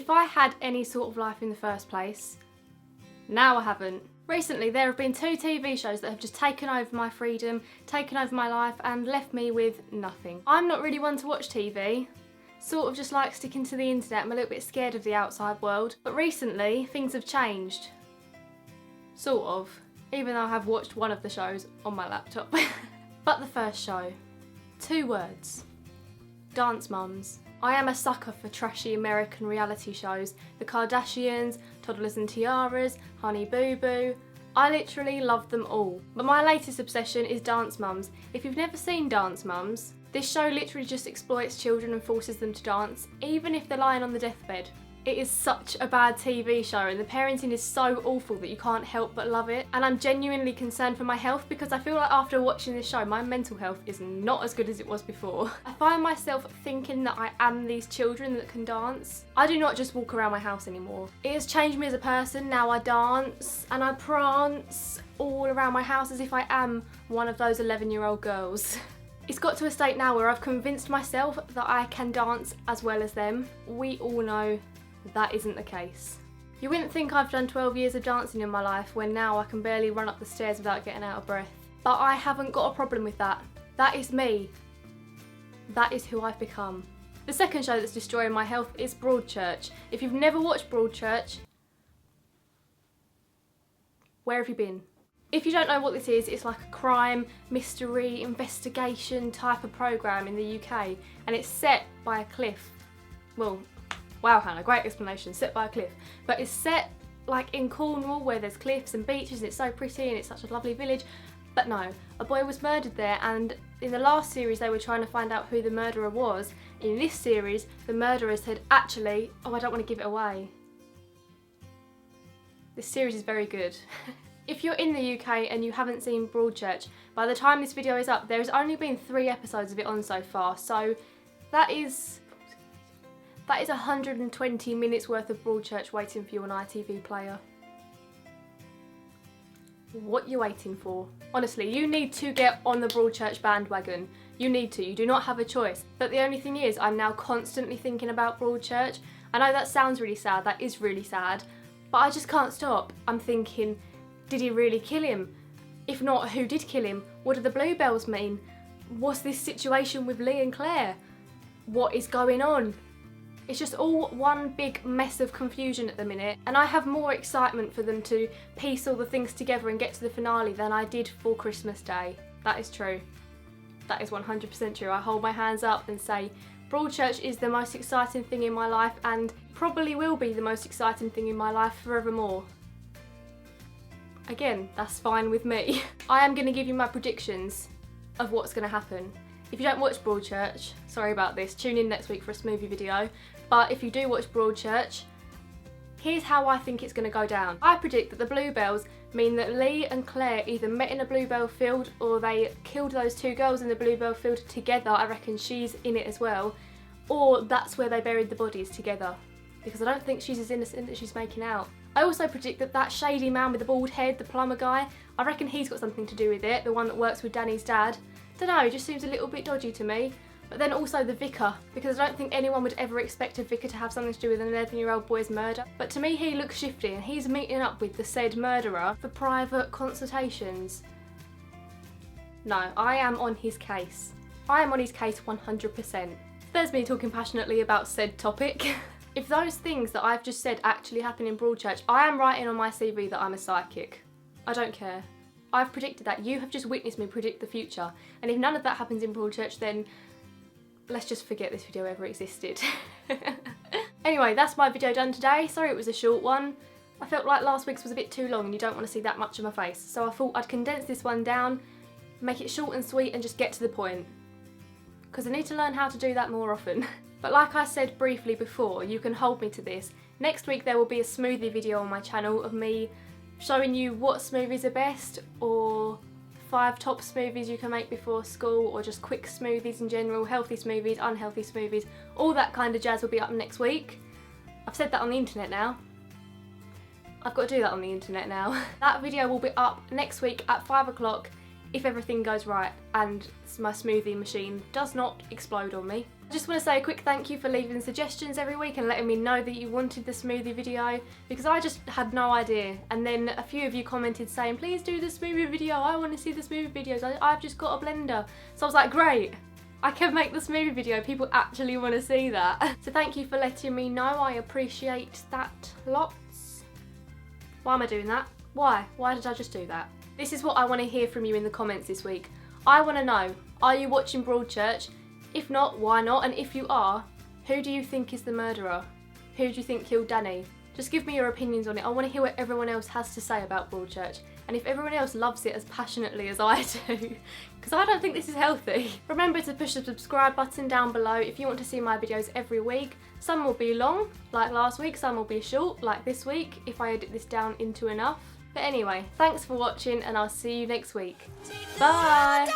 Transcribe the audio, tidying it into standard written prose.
If I had any sort of life in the first place, now I haven't. Recently there have been 2 TV shows that have just taken over my freedom, taken over my life and left me with nothing. I'm not really one to watch TV, sort of just like sticking to the internet. I'm a little bit scared of the outside world, but recently things have changed. Sort of, even though I have watched one of the shows on my laptop. But the first show, 2 words, Dance Mums. I am a sucker for trashy American reality shows. The Kardashians, Toddlers and Tiaras, Honey Boo Boo. I literally love them all. But my latest obsession is Dance Mums. If you've never seen Dance Mums, this show literally just exploits children and forces them to dance, even if they're lying on the deathbed. It is such a bad TV show and the parenting is so awful that you can't help but love it. And I'm genuinely concerned for my health because I feel like after watching this show, my mental health is not as good as it was before. I find myself thinking that I am these children that can dance. I do not just walk around my house anymore. It has changed me as a person. Now I dance and I prance all around my house as if I am one of those 11-year-old girls. It's got to a state now where I've convinced myself that I can dance as well as them. We all know that isn't the case. You wouldn't think I've done 12 years of dancing in my life when now I can barely run up the stairs without getting out of breath. But I haven't got a problem with that. That is me. That is who I've become. The second show that's destroying my health is Broadchurch. If you've never watched Broadchurch, where have you been? If you don't know what this is, it's like a crime, mystery, investigation type of programme in the UK, and it's set by a cliff. Well, wow Hannah, great explanation, set by a cliff. But it's set like in Cornwall where there's cliffs and beaches and it's so pretty and it's such a lovely village. But no, a boy was murdered there, and in the last series they were trying to find out who the murderer was. In this series, the murderer said, actually, oh, I don't want to give it away. This series is very good. If you're in the UK and you haven't seen Broadchurch, by the time this video is up, there has only been 3 episodes of it on so far, so that is 120 minutes worth of Broadchurch waiting for you on ITV Player. What are you waiting for? Honestly, you need to get on the Broadchurch bandwagon. You need to, you do not have a choice. But the only thing is, I'm now constantly thinking about Broadchurch. I know that sounds really sad, that is really sad, but I just can't stop. I'm thinking, did he really kill him? If not, who did kill him? What do the bluebells mean? What's this situation with Lee and Claire? What is going on? It's just all one big mess of confusion at the minute, and I have more excitement for them to piece all the things together and get to the finale than I did for Christmas Day. That is true. That is 100% true. I hold my hands up and say Broadchurch is the most exciting thing in my life and probably will be the most exciting thing in my life forevermore. Again, that's fine with me. I am going to give you my predictions of what's going to happen. If you don't watch Broadchurch, sorry about this, tune in next week for a smoothie video. But if you do watch Broadchurch, here's how I think it's going to go down. I predict that the bluebells mean that Lee and Claire either met in a bluebell field or they killed those 2 girls in the bluebell field together. I reckon she's in it as well. Or that's where they buried the bodies together. Because I don't think she's as innocent as she's making out. I also predict that that shady man with the bald head, the plumber guy, I reckon he's got something to do with it, the one that works with Danny's dad. Dunno, it just seems a little bit dodgy to me. But then also the vicar, because I don't think anyone would ever expect a vicar to have something to do with an 11-year-old boy's murder. But to me he looks shifty and he's meeting up with the said murderer for private consultations. No, I am on his case. I am on his case 100%. There's me talking passionately about said topic. If those things that I've just said actually happen in Broadchurch, I am writing on my CV that I'm a psychic. I don't care. I've predicted that. You have just witnessed me predict the future. And if none of that happens in Broadchurch, then let's just forget this video ever existed. Anyway, that's my video done today. Sorry it was a short one. I felt like last week's was a bit too long and you don't want to see that much of my face. So I thought I'd condense this one down, make it short and sweet and just get to the point. Because I need to learn how to do that more often. But like I said briefly before, you can hold me to this. Next week there will be a smoothie video on my channel of me showing you what smoothies are best, or 5 top smoothies you can make before school, or just quick smoothies in general, healthy smoothies, unhealthy smoothies, all that kind of jazz will be up next week. I've said that on the internet now. I've got to do that on the internet now. That video will be up next week at 5 o'clock if everything goes right and my smoothie machine does not explode on me. I just want to say a quick thank you for leaving suggestions every week and letting me know that you wanted the smoothie video, because I just had no idea. And then a few of you commented saying, please do the smoothie video, I want to see the smoothie videos, I've just got a blender. So I was like, great, I can make the smoothie video, people actually want to see that. So thank you for letting me know, I appreciate that lots. Why am I doing that? Why did I just do that? This is what I want to hear from you in the comments this week. I want to know, are you watching Broadchurch? If not, why not? And if you are, who do you think is the murderer? Who do you think killed Danny? Just give me your opinions on it. I want to hear what everyone else has to say about Broadchurch. And if everyone else loves it as passionately as I do, because I don't think this is healthy. Remember to push the subscribe button down below if you want to see my videos every week. Some will be long, like last week, some will be short, like this week, if I edit this down into enough. But anyway, thanks for watching and I'll see you next week. Bye!